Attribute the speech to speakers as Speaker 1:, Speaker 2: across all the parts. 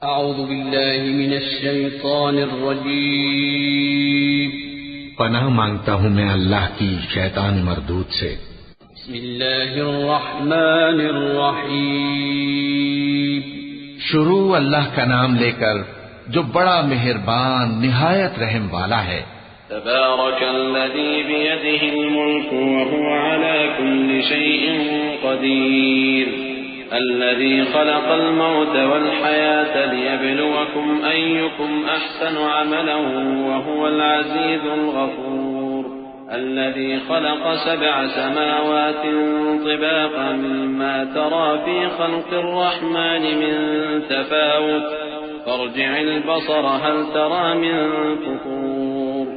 Speaker 1: अऊज़ु बिल्लाहि मिनश शैतानिर रजीम।
Speaker 2: पनाह मांगता हूँ मैं अल्लाह की शैतान मरदूद से।
Speaker 1: बिस्मिल्लाहिर रहमानिर रहीम।
Speaker 2: शुरू अल्लाह का नाम लेकर जो बड़ा मेहरबान निहायत रहम वाला है।
Speaker 3: तबारकल्लज़ी बियदिहिल मुल्कु व हुवा अला कुल्लि शैइन क़दीर। अल्लज़ी ख़लक़ल मौत वल हयात लियब्लुवकुम अय्युकुम अहसनु अमलन व हुवल अज़ीज़ुल गफ़ूर। अल्लज़ी ख़लक़ सबअ समावातिन तिबाक़न मा तरा फ़ी ख़ल्क़िर रहमानि मिन तफ़ावुत फर्जि'ल बसर हल तरा मिन फ़ुतूर।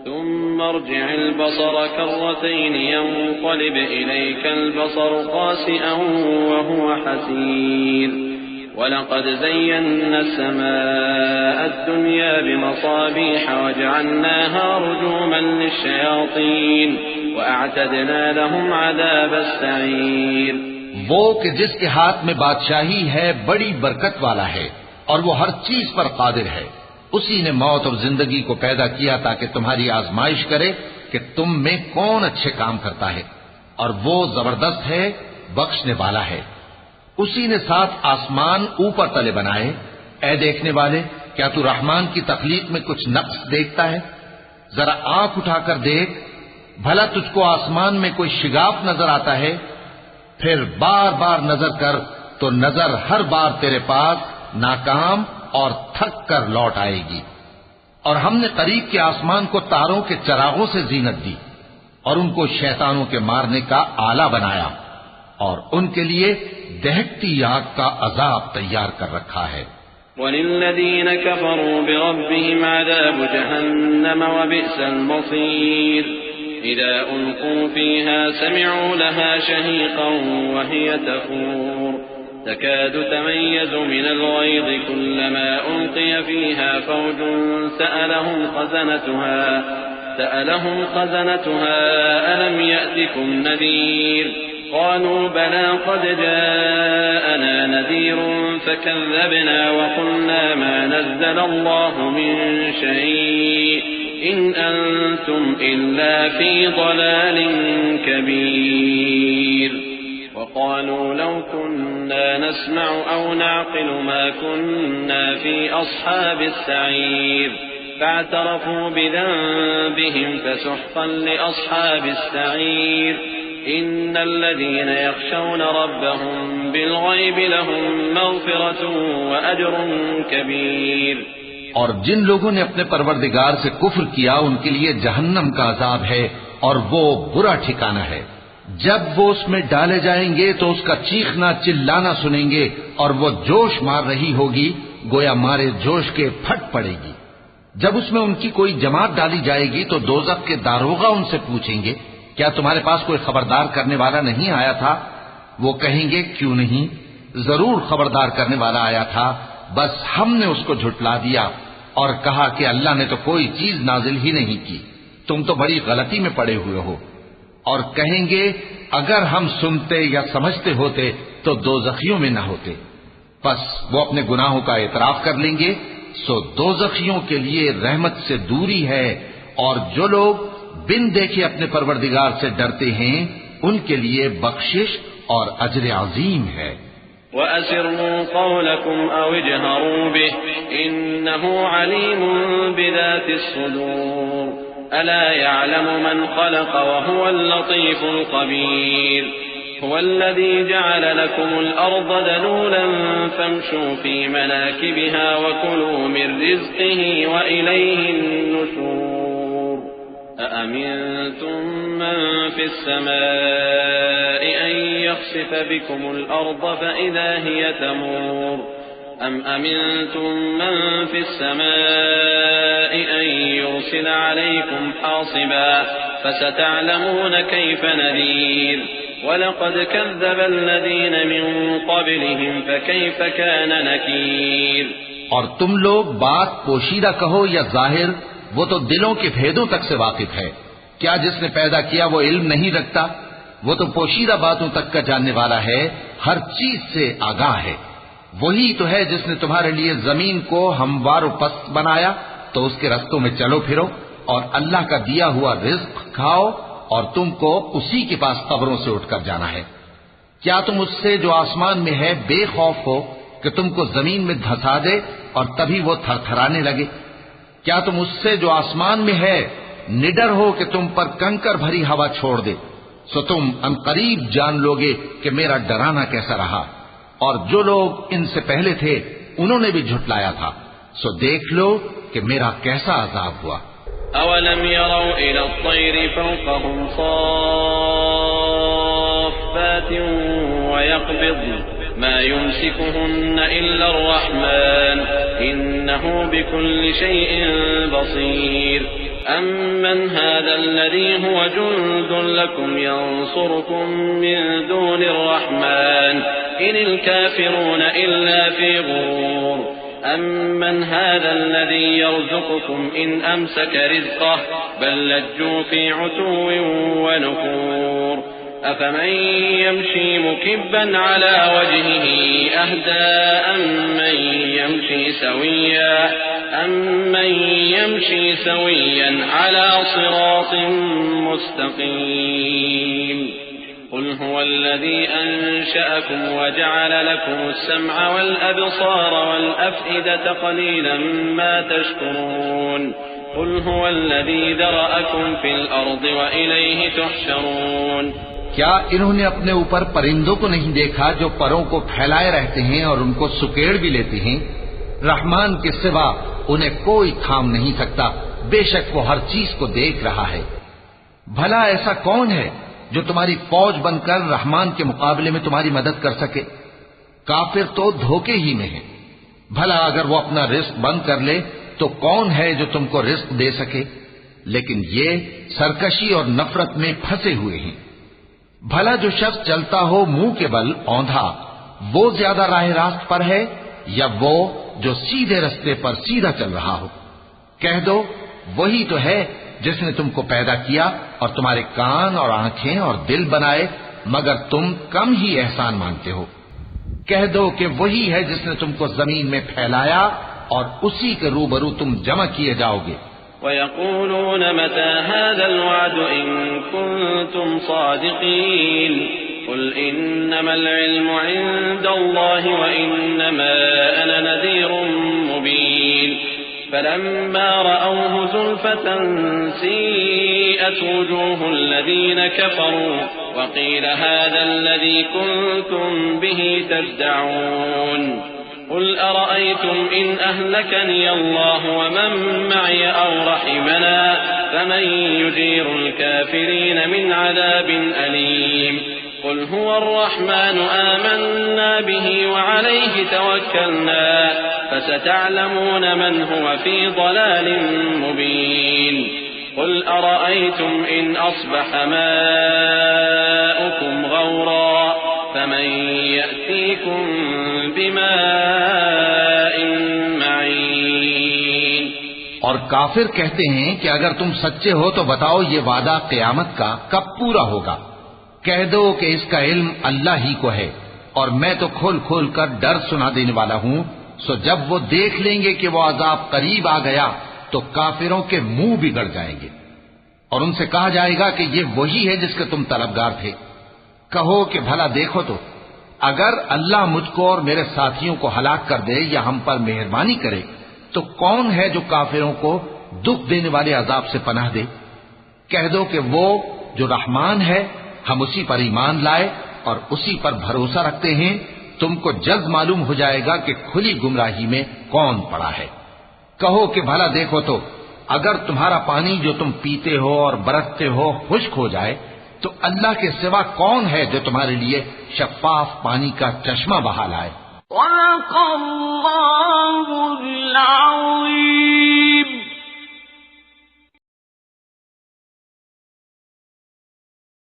Speaker 3: ثم ارجع البصر كرتين ينقلب إليك البصر خاسئا وهو حسير ولقد زينا السماء الدنيا بمصابيح وجعلناها رجوما للشياطين وأعتدنا لهم عذاب السعير।
Speaker 2: वो कि जिसके हाथ में बादशाही है बड़ी बरकत वाला है और वो हर चीज पर कादिर है। उसी ने मौत और जिंदगी को पैदा किया ताकि तुम्हारी आजमाइश करे कि तुम में कौन अच्छे काम करता है, और वो जबरदस्त है, बख्शने वाला है। उसी ने 7 आसमान ऊपर तले बनाए। ऐ देखने वाले, क्या तू रहमान की तखलीक में कुछ नक्स देखता है? जरा आंख उठाकर देख, भला तुझको आसमान में कोई शिगाफ नजर आता है? फिर बार बार नजर कर तो नजर हर बार तेरे पास नाकाम और थक कर लौट आएगी। और हमने करीब के आसमान को तारों के चरागों से जीनत दी और उनको शैतानों के मारने का आला बनाया, और उनके लिए दहकती आग का अजाब तैयार कर रखा है।
Speaker 3: वलिल्लज़ीन कफ़रू बिरब्बिहिम अज़ाबु जहन्नम व बि'सल मसीर। इज़ा उल्क़ू फ़ीहा समि'ू लहा शहीक़न व हिय तफ़ूर तकाद तमय्यज़ु मिनल ग़यज़ कुल्लमा उल्क़िय फ़ीहा फ़ौजुन सअलहुम ख़ज़नतुहा अलम यअतिकुम नज़ीर क़ालू बला क़द जाअना नज़ीरुन फ़कज़्ज़बना व क़ुल्ना मा नज़्ज़ल अल्लाहु मिन शै'इन इन अंतुम इल्ला फ़ी ضलालिन कबीर। وقالوا لو كنا نسمع أو نعقل ما كنا في أصحاب السعير فاعترفوا بذنبهم فسحقا لأصحاب السعير إن الذين يخشون ربهم بالغيب لهم مغفرة وأجر كبير।
Speaker 2: और जिन लोगों ने अपने परवरदिगार से कुफ्र किया उनके लिए जहन्नम का अजाब है और वो बुरा ठिकाना है। जब वो उसमें डाले जाएंगे तो उसका चीखना चिल्लाना सुनेंगे और वो जोश मार रही होगी, गोया मारे जोश के फट पड़ेगी। जब उसमें उनकी कोई जमात डाली जाएगी तो दोज़ख के दारोगा उनसे पूछेंगे, क्या तुम्हारे पास कोई खबरदार करने वाला नहीं आया था? वो कहेंगे, क्यों नहीं, जरूर खबरदार करने वाला आया था, बस हमने उसको झुटला दिया और कहा कि अल्लाह ने तो कोई चीज नाजिल ही नहीं की, तुम तो बड़ी गलती में पड़े हुए हो। और कहेंगे, अगर हम सुनते या समझते होते तो दोज़खियों में न होते। बस वो अपने गुनाहों का एतराफ कर लेंगे, सो दोज़खियों के लिए रहमत से दूरी है, और जो लोग बिन देखे अपने परवरदिगार से डरते हैं उनके लिए बख्शिश और अजर अजीम है।
Speaker 3: वअसिर्रू क़ौलकुम औ इजहरू बिहि इन्नहु अलीमुन बिज़ातिस सुदूर अला यअलमु मन ख़लक़ व हुवल लतीफ़ुल ख़बीर। हुवल्लज़ी जअल लकुमुल अर्ज़ ज़लूलन फम्शू फ़ी मनाकिबिहा व कुलू मिन रिज़्क़िही व इलैहिन नुशूर। अअमिनतुम मन फ़िस समाइ अन यख़सिफ़ बिकुमुल अर्ज़ फ़इज़ा हिय तमूर أم أمنتم من في السماء أن يرسل عليكم حاصبا فستعلمون كيف نذير ولقد كذب الذين من قبلهم فكيف كان نكير।
Speaker 2: और तुम लोग बात पोशीदा कहो या जाहिर, वो तो दिलों के भेदों तक से वाकिफ है। क्या जिसने पैदा किया वो इल्म नहीं रखता? वो तो पोशीदा बातों तक का जानने वाला है, हर चीज से आगाह है। वही तो है जिसने तुम्हारे लिए जमीन को हमवार पस्त बनाया, तो उसके रस्तों में चलो फिरो और अल्लाह का दिया हुआ रिज्क खाओ, और तुमको उसी के पास कब्रों से उठकर जाना है। क्या तुम उससे जो आसमान में है बेखौफ हो कि तुमको जमीन में धंसा दे और तभी वो थरथराने लगे? क्या तुम उससे जो आसमान में है निडर हो कि तुम पर कंकर भरी हवा छोड़ दे? सो तुम अनकरीब जान लोगे कि मेरा डराना कैसा रहा। और जो लोग इनसे पहले थे उन्होंने भी झुटलाया था, सो देख लो कि मेरा कैसा अजाब हुआ।
Speaker 3: अवलम यरौ इला अत्तैरि फौक़हुम साफ़्फ़ातिन व यक़बिज़्न मा युमसिकुहुन्न इल्ला अर्रहमान इन्नहु बिकुल्लि शैइन बसीर अम्मन हाज़ा हुव जुंदुन लकुम यंसुरुकुम मिन दूनिर रहमान इनिल काफ़िरून इल्ला फी गुरूर अम्मन हाज़ा यरज़ुकुकुम इन अमसक रिज़क़हु बल लज्जू फी उतुव्विन व नुफूर अफमन यमशी मुकिब्बन अला वजहिही अहदा अम्मन यमशी सविय्यन अला सिरातिन मुस्तक़ीम क़ुल हुवल्लज़ी अंशअकुम वजअल लकुमुस समअ वल अबसार वल अफ़इदत क़लीलन मा तशकुरून क़ुल हुवल्लज़ी ज़रअकुम फ़िल अर्ज़ि व इलैहि तुहशरून।
Speaker 2: क्या इन्होंने अपने ऊपर परिंदों को नहीं देखा जो परों को फैलाए रहते हैं और उनको सुकेड़ भी लेते हैं? रहमान के सिवा उन्हें कोई थाम नहीं सकता, बेशक वो हर चीज को देख रहा है। भला ऐसा कौन है जो तुम्हारी फौज बनकर रहमान के मुकाबले में तुम्हारी मदद कर सके? काफिर तो धोखे ही में है। भला अगर वो अपना रिस्क बंद कर ले तो कौन है जो तुमको रिस्क दे सके? लेकिन ये सरकशी और नफरत में फंसे हुए हैं। भला जो शख्स चलता हो मुंह के बल औंधा, वो ज्यादा राह रास्त पर है या वो जो सीधे रास्ते पर सीधा चल रहा हो? कह दो, वही तो है जिसने तुमको पैदा किया और तुम्हारे कान और आंखें और दिल बनाए, मगर तुम कम ही एहसान मानते हो। कह दो कि वही है जिसने तुमको जमीन में फैलाया और उसी के रूबरू तुम जमा किए जाओगे।
Speaker 3: वयक़ूलून मता हाज़ल वअद इन कुन्तुम सादिक़ीन क़ुल इन्नमल इल्मु इंदल्लाहि व इन्नमा अना नज़ीरुम मुबीन फलम्मा रअवहु ज़ुल्फ़तन सीअत वुजूहुल लज़ीन कफ़रू व क़ील हाज़ा लज़ी कुन्तुम बिही तद्दऊन قل أرأيتم إن أهلكني الله ومن معي أو رحمنا فمن يجير الكافرين من عذاب أليم قل هو الرحمن آمنا به وعليه توكلنا فستعلمون من هو في ضلال مبين قل أرأيتم إن أصبح ماؤكم غورا فمن يأتيكم بماء معين।
Speaker 2: और काफिर कहते हैं कि अगर तुम सच्चे हो तो बताओ ये वादा क़यामत का कब पूरा होगा? कह दो कि इसका इल्म अल्लाह ही को है और मैं तो खोल खोल कर डर सुना देने वाला हूँ। सो जब वो देख लेंगे कि वो अजाब करीब आ गया तो काफिरों के मुंह बिगड़ जाएंगे और उनसे कहा जाएगा कि ये वही है जिसके तुम तलबगार थे। कहो कि भला देखो तो, अगर अल्लाह मुझको और मेरे साथियों को हलाक कर दे या हम पर मेहरबानी करे तो कौन है जो काफिरों को दुख देने वाले अजाब से पनाह दे? कह दो कि वो जो रहमान है, हम उसी पर ईमान लाए और उसी पर भरोसा रखते हैं। तुमको जल्द मालूम हो जाएगा कि खुली गुमराही में कौन पड़ा है। कहो कि भला देखो तो, अगर तुम्हारा पानी जो तुम पीते हो और बरतते हो खुश्क हो जाए तो अल्लाह के सिवा कौन है जो तुम्हारे लिए शफाफ पानी का चश्मा बहा लाए।